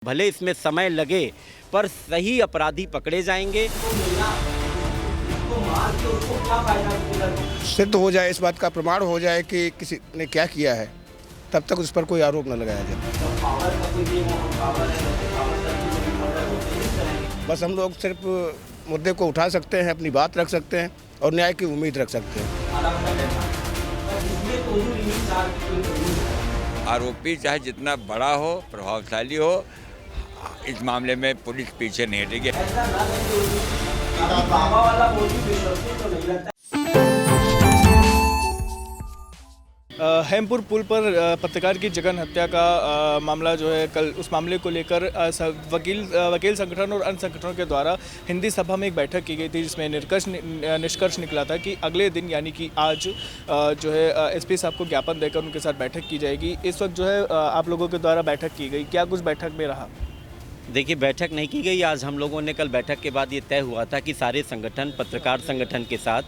भले इसमें समय लगे पर सही अपराधी पकड़े जाएंगे। सिद्ध हो जाए, इस बात का प्रमाण हो जाए कि किसी ने क्या किया है, तब तक उस पर कोई आरोप न लगाया जाए। बस हम लोग सिर्फ मुद्दे को उठा सकते हैं, अपनी बात रख सकते हैं और न्याय की उम्मीद रख सकते हैं। आरोपी चाहे जितना बड़ा हो, प्रभावशाली हो, इस मामले में पुलिस पीछे नहीं हटेगी। हेमपुर पुल पर पत्रकार की जघन हत्या का मामला जो है, कल उस मामले को लेकर वकील संगठन और अन्य संगठनों के द्वारा हिंदी सभा में एक बैठक की गई थी, जिसमें निष्कर्ष निकला था कि अगले दिन यानी कि आज जो है एसपी साहब को ज्ञापन देकर उनके साथ बैठक की जाएगी। इस वक्त जो है आप लोगों के द्वारा बैठक की गई, क्या कुछ बैठक में रहा? देखिए, बैठक नहीं की गई। आज हम लोगों ने कल बैठक के बाद ये तय हुआ था कि सारे संगठन, पत्रकार संगठन के साथ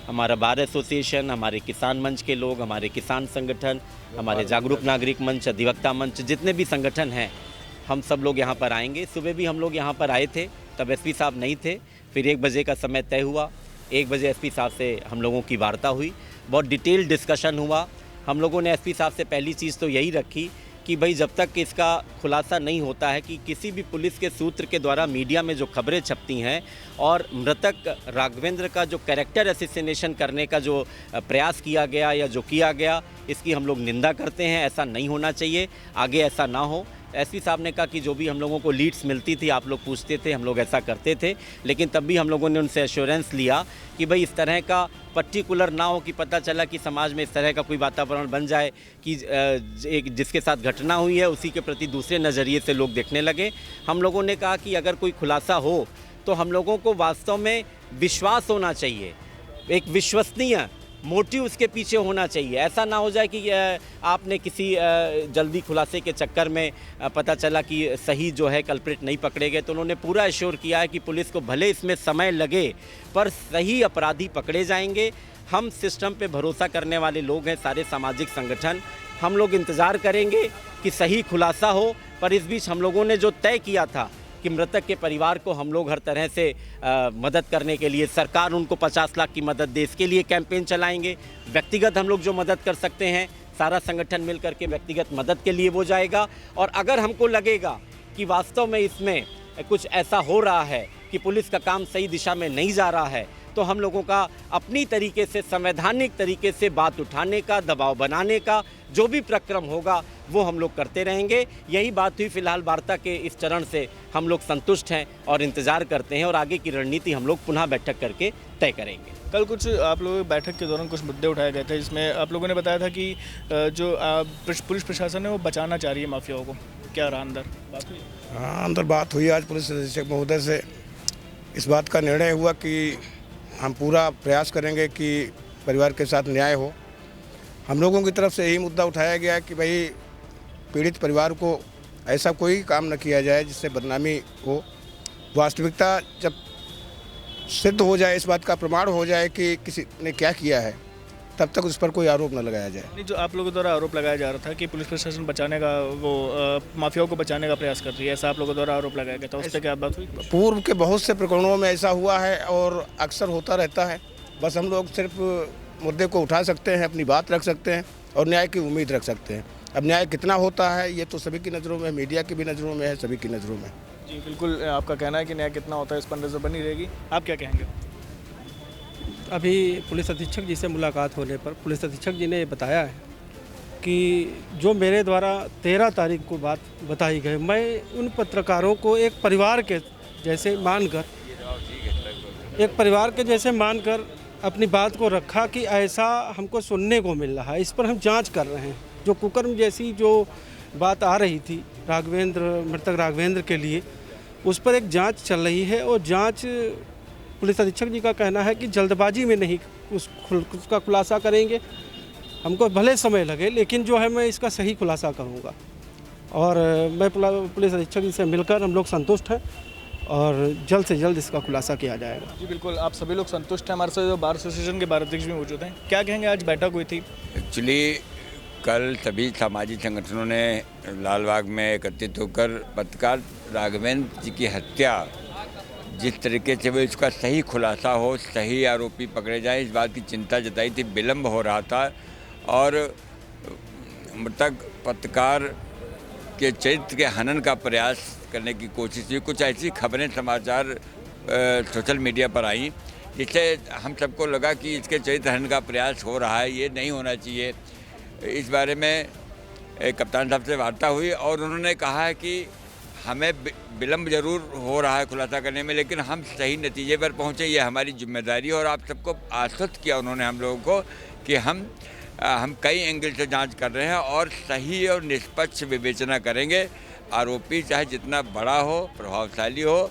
हमारा बार एसोसिएशन, हमारे किसान मंच के लोग, हमारे किसान संगठन, हमारे जागरूक नागरिक मंच, अधिवक्ता मंच, जितने भी संगठन हैं, हम सब लोग यहाँ पर आएंगे। सुबह भी हम लोग यहाँ पर आए थे, तब एसपी साहब नहीं थे। फिर 1 बजे का समय तय हुआ। 1 बजे एसपी साहब से हम लोगों की वार्ता हुई, बहुत डिटेल डिस्कशन हुआ। हम लोगों ने एसपी साहब से पहली चीज़ तो यही रखी कि भाई जब तक इसका खुलासा नहीं होता है कि किसी भी पुलिस के सूत्र के द्वारा मीडिया में जो खबरें छपती हैं और मृतक राघवेंद्र का जो कैरेक्टर असैसिनेशन करने का जो प्रयास किया गया या जो किया गया, इसकी हम लोग निंदा करते हैं। ऐसा नहीं होना चाहिए, आगे ऐसा ना हो। एसपी साहब ने कहा कि जो भी हम लोगों को लीड्स मिलती थी, आप लोग पूछते थे, हम लोग ऐसा करते थे, लेकिन तब भी हम लोगों ने उनसे एश्योरेंस लिया कि भाई इस तरह का पर्टिकुलर ना हो कि पता चला कि समाज में इस तरह का कोई वातावरण बन जाए कि जिसके साथ घटना हुई है उसी के प्रति दूसरे नज़रिए से लोग देखने लगे। हम लोगों ने कहा कि अगर कोई खुलासा हो तो हम लोगों को वास्तव में विश्वास होना चाहिए, एक विश्वसनीय मोटिव उसके पीछे होना चाहिए। ऐसा ना हो जाए कि आपने किसी जल्दी खुलासे के चक्कर में पता चला कि सही जो है कल्प्रिट नहीं पकड़े गए। तो उन्होंने पूरा एश्योर किया है कि पुलिस को भले इसमें समय लगे पर सही अपराधी पकड़े जाएंगे। हम सिस्टम पे भरोसा करने वाले लोग हैं, सारे सामाजिक संगठन। हम लोग इंतज़ार करेंगे कि सही खुलासा हो, पर इस बीच हम लोगों ने जो तय किया था कि मृतक के परिवार को हम लोग हर तरह से मदद करने के लिए, सरकार उनको 50 लाख की मदद दे, इसके लिए कैंपेन चलाएंगे। व्यक्तिगत हम लोग जो मदद कर सकते हैं, सारा संगठन मिल करके व्यक्तिगत मदद के लिए वो जाएगा। और अगर हमको लगेगा कि वास्तव में इसमें कुछ ऐसा हो रहा है कि पुलिस का काम सही दिशा में नहीं जा रहा है, तो हम लोगों का अपनी तरीके से, संवैधानिक तरीके से बात उठाने का, दबाव बनाने का जो भी प्रक्रम होगा वो हम लोग करते रहेंगे। यही बात हुई। फिलहाल वार्ता के इस चरण से हम लोग संतुष्ट हैं और इंतज़ार करते हैं, और आगे की रणनीति हम लोग पुनः बैठक करके तय करेंगे। कल कुछ आप लोग बैठक के दौरान कुछ मुद्दे उठाए गए थे, जिसमें आप लोगों ने बताया था कि जो पुलिस प्रशासन है वो बचाना चाह रही है माफियाओं को। क्या रहा अंदर बात हुई? हाँ, अंदर बात हुई। आज पुलिस अधीक्षक महोदय से इस बात का निर्णय हुआ कि हम पूरा प्रयास करेंगे कि परिवार के साथ न्याय हो। हम लोगों की तरफ से यही मुद्दा उठाया गया कि भाई पीड़ित परिवार को ऐसा कोई काम न किया जाए जिससे बदनामी हो। वास्तविकता जब सिद्ध हो जाए, इस बात का प्रमाण हो जाए कि किसी ने क्या किया है, तब तक उस पर कोई आरोप न लगाया जाए। नहीं, जो आप लोगों द्वारा आरोप लगाया जा रहा था कि पुलिस प्रशासन बचाने का, वो माफियाओं को बचाने का प्रयास कर रही है, ऐसा आप लोगों द्वारा आरोप लगाया गया था, उस पर क्या बात हुई? पूर्व के बहुत से प्रकरणों में ऐसा हुआ है और अक्सर होता रहता है। बस हम लोग सिर्फ मुद्दे को उठा सकते हैं, अपनी बात रख सकते हैं और न्याय की उम्मीद रख सकते हैं। अब न्याय कितना होता है ये तो सभी की नज़रों में, मीडिया की भी नज़रों में है, सभी की नज़रों में। जी बिल्कुल, आपका कहना है कि न्याय कितना होता है इस पर नज़र बनी रहेगी। आप क्या कहेंगे? अभी पुलिस अधीक्षक जी से मुलाकात होने पर पुलिस अधीक्षक जी ने ये बताया है कि जो मेरे द्वारा 13 तारीख को बात बताई गई, मैं उन पत्रकारों को एक परिवार के जैसे मानकर अपनी बात को रखा कि ऐसा हमको सुनने को मिल रहा है, इस पर हम जांच कर रहे हैं। जो कुकर्म जैसी जो बात आ रही थी मृतक राघवेंद्र के लिए, उस पर एक जांच चल रही है और जांच पुलिस अधीक्षक जी का कहना है कि जल्दबाजी में नहीं उसका खुलासा करेंगे। हमको भले समय लगे, लेकिन जो है मैं इसका सही खुलासा करूँगा। और मैं पुलिस अधीक्षक जी से मिलकर हम लोग संतुष्ट हैं और जल्द से जल्द इसका खुलासा किया जाएगा। जी बिल्कुल, आप सभी लोग संतुष्ट हैं। हमारे साथ जो बार एसोसिएशन के बार अध्यक्ष भी मौजूद हैं, क्या कहेंगे? आज बैठक हुई थी। एक्चुअली कल सभी सामाजिक संगठनों ने लालबाग में एकत्रित होकर पत्रकार राघवेंद्र जी की हत्या जिस तरीके से वो इसका सही खुलासा हो, सही आरोपी पकड़े जाए, इस बात की चिंता जताई थी। विलम्ब हो रहा था और मृतक पत्रकार के चरित्र के हनन का प्रयास करने की कोशिश हुई। कुछ ऐसी खबरें समाचार सोशल मीडिया पर आई जिससे हम सबको लगा कि इसके चरित्र हनन का प्रयास हो रहा है, ये नहीं होना चाहिए। इस बारे में कप्तान साहब से वार्ता हुई और उन्होंने कहा है कि हमें विलम्ब जरूर हो रहा है खुलासा करने में, लेकिन हम सही नतीजे पर पहुँचे, ये हमारी जिम्मेदारी है। और आप सबको आश्वस्त किया उन्होंने हम लोगों को कि हम कई एंगल से जांच कर रहे हैं और सही और निष्पक्ष विवेचना करेंगे। आरोपी चाहे जितना बड़ा हो, प्रभावशाली हो,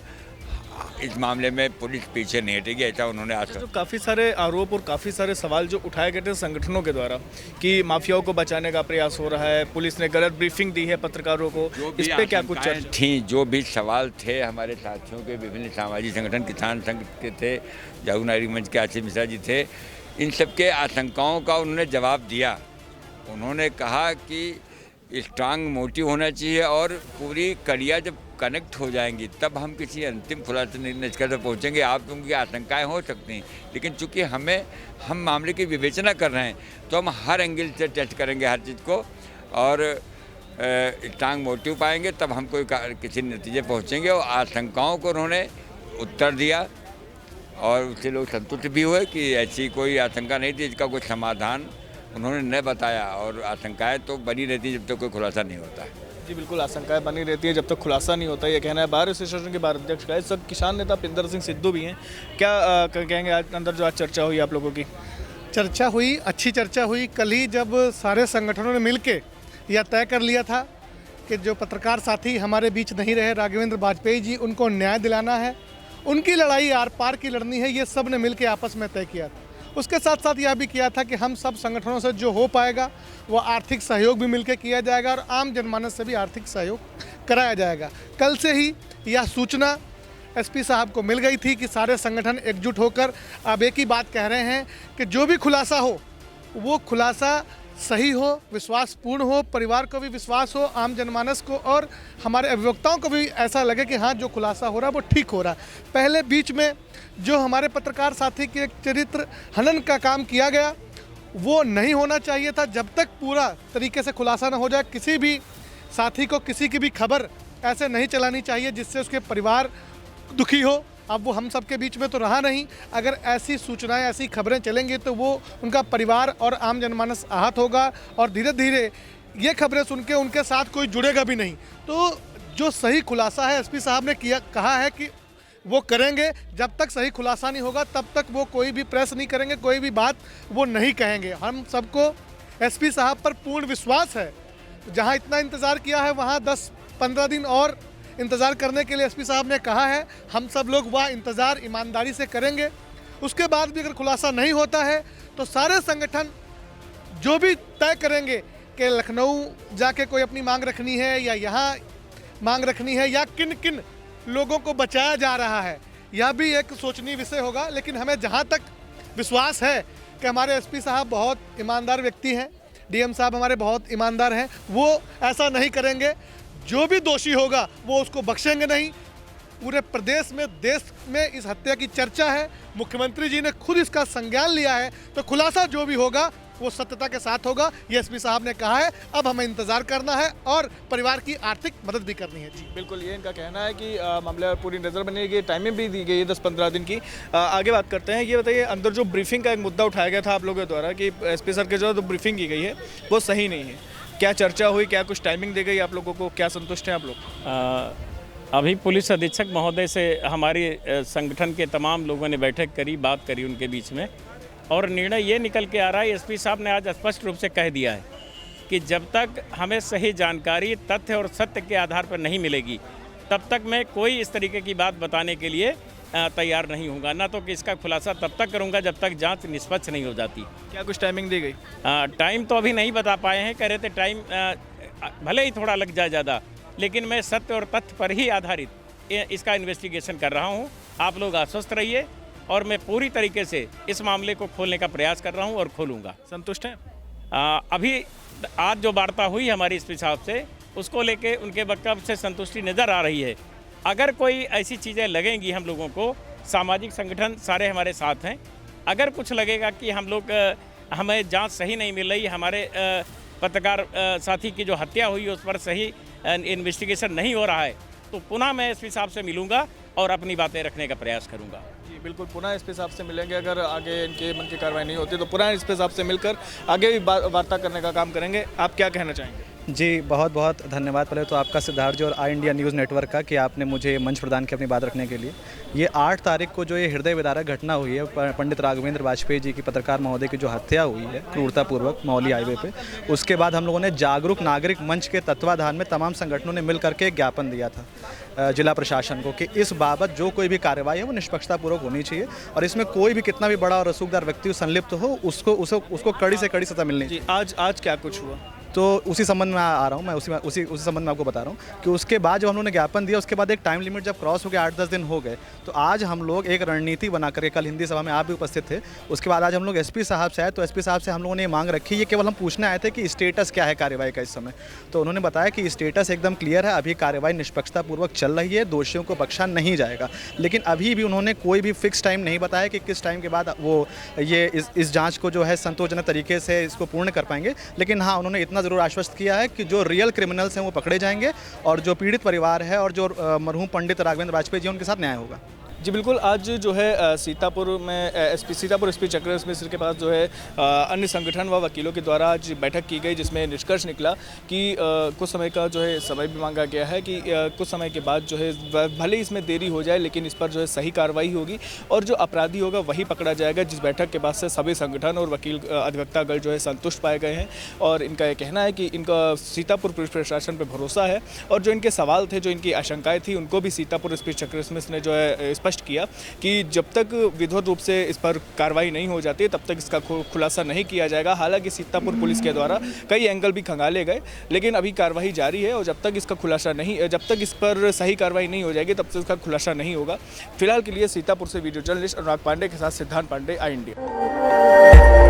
इस मामले में पुलिस पीछे नहीं हटेगी, ऐसा उन्होंने आश्वस्त। जो काफ़ी सारे आरोप और काफ़ी सारे सवाल जो उठाए गए थे संगठनों के द्वारा कि माफियाओं को बचाने का प्रयास हो रहा है, पुलिस ने गलत ब्रीफिंग दी है पत्रकारों को, इस पे क्या कुछ चर्चा थी? जो भी सवाल थे हमारे साथियों के, विभिन्न सामाजिक संगठन, किसान संघ के थे, जागरूक नागरिक मंच के आशीष मिश्रा जी थे, इन सब के आशंकाओं का उन्होंने जवाब दिया। उन्होंने कहा कि स्ट्रांग मोटिव होना चाहिए और पूरी कड़ियाँ जब कनेक्ट हो जाएंगी तब हम किसी अंतिम खुलासे निष्कर्ष पर पहुँचेंगे। आप लोगों की आशंकाएं हो सकती हैं, लेकिन चूंकि हम मामले की विवेचना कर रहे हैं तो हम हर एंगल से टेस्ट करेंगे हर चीज़ को और स्ट्रांग मोटिव पाएंगे तब हम कोई किसी नतीजे पहुँचेंगे। और आशंकाओं को उन्होंने उत्तर दिया और उससे लोग संतुष्ट भी हुए कि ऐसी कोई आशंका नहीं थी, इसका कोई समाधान उन्होंने न बताया। और आशंकाएं तो बनी रहती है जब तक कोई खुलासा नहीं होता है। जी बिल्कुल, आशंकाएं बनी रहती है जब तक खुलासा नहीं होता, ये कहना है बार एसोसिएशन के बार अध्यक्ष का। इस सब किसान नेता पिंदर सिंह सिद्धू भी हैं, क्या कहेंगे आज अंदर जो आज चर्चा हुई आप लोगों की? चर्चा हुई, अच्छी चर्चा हुई। कल ही जब सारे संगठनों ने मिलके यह तय कर लिया था कि जो पत्रकार साथी हमारे बीच नहीं रहे, राघवेंद्र वाजपेयी जी, उनको न्याय दिलाना है, उनकी लड़ाई आर पार की लड़नी है, ये सब ने मिलकर आपस में तय किया था। उसके साथ साथ यह भी किया था कि हम सब संगठनों से जो हो पाएगा वो आर्थिक सहयोग भी मिलकर किया जाएगा और आम जनमानस से भी आर्थिक सहयोग कराया जाएगा। कल से ही यह सूचना एसपी साहब को मिल गई थी कि सारे संगठन एकजुट होकर अब एक ही बात कह रहे हैं कि जो भी खुलासा हो वो खुलासा सही हो, विश्वासपूर्ण हो, परिवार को भी विश्वास हो, आम जनमानस को और हमारे अभिवक्ताओं को भी ऐसा लगे कि हाँ जो खुलासा हो रहा है वो ठीक हो रहा है। पहले बीच में जो हमारे पत्रकार साथी के चरित्र हनन का काम किया गया वो नहीं होना चाहिए था। जब तक पूरा तरीके से खुलासा न हो जाए किसी भी साथी को किसी की भी खबर ऐसे नहीं चलानी चाहिए जिससे उसके परिवार दुखी हो। अब वो हम सब के बीच में तो रहा नहीं, अगर ऐसी सूचनाएं, ऐसी खबरें चलेंगी तो वो उनका परिवार और आम जनमानस आहत होगा और धीरे धीरे ये खबरें सुन के उनके साथ कोई जुड़ेगा भी नहीं। तो जो सही खुलासा है एसपी साहब ने कहा है कि वो करेंगे। जब तक सही खुलासा नहीं होगा तब तक वो कोई भी प्रेस नहीं करेंगे, कोई भी बात वो नहीं कहेंगे। हम सबको एसपी साहब पर पूर्ण विश्वास है। जहाँ इतना इंतज़ार किया है वहाँ 10-15 दिन और इंतज़ार करने के लिए एसपी साहब ने कहा है। हम सब लोग वह इंतज़ार ईमानदारी से करेंगे। उसके बाद भी अगर खुलासा नहीं होता है तो सारे संगठन जो भी तय करेंगे कि लखनऊ जाके कोई अपनी मांग रखनी है या यहाँ मांग रखनी है या किन किन लोगों को बचाया जा रहा है, यह भी एक सोचनीय विषय होगा। लेकिन हमें जहाँ तक विश्वास है कि हमारे एसपी साहब बहुत ईमानदार व्यक्ति हैं, डीएम साहब हमारे बहुत ईमानदार हैं, वो ऐसा नहीं करेंगे। जो भी दोषी होगा वो उसको बख्शेंगे नहीं। पूरे प्रदेश में, देश में इस हत्या की चर्चा है, मुख्यमंत्री जी ने खुद इसका संज्ञान लिया है। तो खुलासा जो भी होगा वो सत्यता के साथ होगा, ये एसपी साहब ने कहा है। अब हमें इंतजार करना है और परिवार की आर्थिक मदद भी करनी है। जी बिल्कुल, ये इनका कहना है कि मामले पर पूरी नज़र बनेगी, टाइमिंग भी दी गई है 10-15 दिन की। आगे बात करते हैं। ये बताइए, अंदर जो ब्रीफिंग का एक मुद्दा उठाया गया था आप लोगों के द्वारा कि एसपी सर के जो ब्रीफिंग की गई है वो सही नहीं है, क्या चर्चा हुई, क्या कुछ टाइमिंग दी गई आप लोगों को, क्या संतुष्ट हैं आप लोग? अभी पुलिस अधीक्षक महोदय से हमारी संगठन के तमाम लोगों ने बैठक करी, बात करी उनके बीच में, और निर्णय ये निकल के आ रहा है, एसपी साहब ने आज स्पष्ट रूप से कह दिया है कि जब तक हमें सही जानकारी, तथ्य और सत्य के आधार पर नहीं मिलेगी तब तक मैं कोई इस तरीके की बात बताने के लिए तैयार नहीं होऊंगा। ना तो कि इसका खुलासा तब तक करूंगा जब तक जांच निष्पक्ष नहीं हो जाती। क्या कुछ टाइमिंग दी गई? टाइम तो अभी नहीं बता पाए हैं, कह रहे थे टाइम भले ही थोड़ा लग जाए ज़्यादा, लेकिन मैं सत्य और तथ्य पर ही आधारित इसका इन्वेस्टिगेशन कर रहा हूँ। आप लोग आश्वस्त रहिए और मैं पूरी तरीके से इस मामले को खोलने का प्रयास कर रहा हूँ और खोलूँगा। संतुष्ट हैं? अभी आज जो वार्ता हुई हमारी एसपी साहब से, उसको लेके उनके वक्तव्य से संतुष्टि नज़र आ रही है। अगर कोई ऐसी चीज़ें लगेंगी हम लोगों को, सामाजिक संगठन सारे हमारे साथ हैं। अगर कुछ लगेगा कि हमें जांच सही नहीं मिल रही, हमारे पत्रकार साथी की जो हत्या हुई उस पर सही इन्वेस्टिगेशन नहीं हो रहा है, तो पुनः मैं एसपी साहब से मिलूंगा और अपनी बातें रखने का प्रयास करूंगा। जी बिल्कुल, पुनः एसपी साहब से मिलेंगे। अगर आगे इनके मन की कार्रवाई नहीं होती तो पुनः एसपी साहब से मिलकर आगे भी वार्ता करने का काम करेंगे। आप क्या कहना चाहेंगे? जी बहुत बहुत धन्यवाद पहले तो आपका, सिद्धार्थ जी और आई इंडिया न्यूज़ नेटवर्क का, कि आपने मुझे मंच प्रदान किया अपनी बात रखने के लिए। ये 8 तारीख को जो ये हृदय विदारक घटना हुई है, पंडित राघवेंद्र वाजपेयी जी की, पत्रकार महोदय की जो हत्या हुई है क्रूरतापूर्वक मौली हाईवे पे, उसके बाद हम लोगों ने जागरूक नागरिक मंच के तत्वाधान में तमाम संगठनों ने मिल करके एक ज्ञापन दिया था जिला प्रशासन को कि इस बाबत जो कोई भी कार्रवाई है वो निष्पक्षतापूर्वक होनी चाहिए और इसमें कोई भी कितना भी बड़ा और रसूखदार व्यक्ति संलिप्त हो उसको कड़ी से कड़ी सजा मिलनी चाहिए। आज क्या कुछ हुआ? तो उसी संबंध में आ रहा हूँ मैं, उसी संबंध में आपको बता रहा हूँ कि उसके बाद जब हम लोगों ने ज्ञापन दिया, उसके बाद एक टाइम लिमिट जब क्रॉस हो गया, 8-10 दिन हो गए, तो आज हम लोग एक रणनीति बना करके, कल हिंदी सभा में आप भी उपस्थित थे, उसके बाद आज हम लोग एसपी साहब से आए, तो एसपी साहब से हम लोगों ने ये मांग रखी, ये केवल हम पूछने आए थे कि स्टेटस क्या है कार्रवाई का इस समय। तो उन्होंने बताया कि स्टेटस एकदम क्लियर है, अभी कार्रवाई निष्पक्षतापूर्वक चल रही है, दोषियों को बख्शा नहीं जाएगा। लेकिन अभी भी उन्होंने कोई भी फिक्स टाइम नहीं बताया कि किस टाइम के बाद वो ये इस जाँच को जो है संतोषजनक तरीके से इसको पूर्ण कर पाएंगे। लेकिन हाँ, उन्होंने इतना ज़रूर आश्वस्त किया है कि जो रियल क्रिमिनल्स हैं वो पकड़े जाएंगे और जो पीड़ित परिवार है और जो मरहूम पंडित राघवेंद्र वाजपेयी जी उनके साथ न्याय होगा। जी बिल्कुल, आज जो है सीतापुर में सीतापुर एसपी चक्रधर मिश्र के पास जो है अन्य संगठन व वकीलों के द्वारा आज बैठक की गई, जिसमें निष्कर्ष निकला कि कुछ समय का जो है समय भी मांगा गया है कि कुछ समय के बाद जो है भले इसमें देरी हो जाए लेकिन इस पर जो है सही कार्रवाई होगी और जो अपराधी होगा वही पकड़ा जाएगा। जिस बैठक के बाद से सभी संगठन और वकील अधिवक्तागण जो है संतुष्ट पाए गए हैं और इनका ये कहना है कि इनका सीतापुर पुलिस प्रशासन पर भरोसा है और जो इनके सवाल थे, जो इनकी आशंकाएँ थी, उनको भी सीतापुर एसपी चक्रधर मिश्र ने जो है किया कि जब तक विधिवत रूप से इस पर कार्रवाई नहीं हो जाती तब तक इसका खुलासा नहीं किया जाएगा। हालांकि सीतापुर पुलिस के द्वारा कई एंगल भी खंगाले गए, लेकिन अभी कार्रवाई जारी है और जब तक इस पर सही कार्रवाई नहीं हो जाएगी तब तक इसका खुलासा नहीं होगा। फिलहाल के लिए सीतापुर से वीडियो जर्नलिस्ट अनुराग पांडे के साथ सिद्धांत पांडे, आई इंडिया।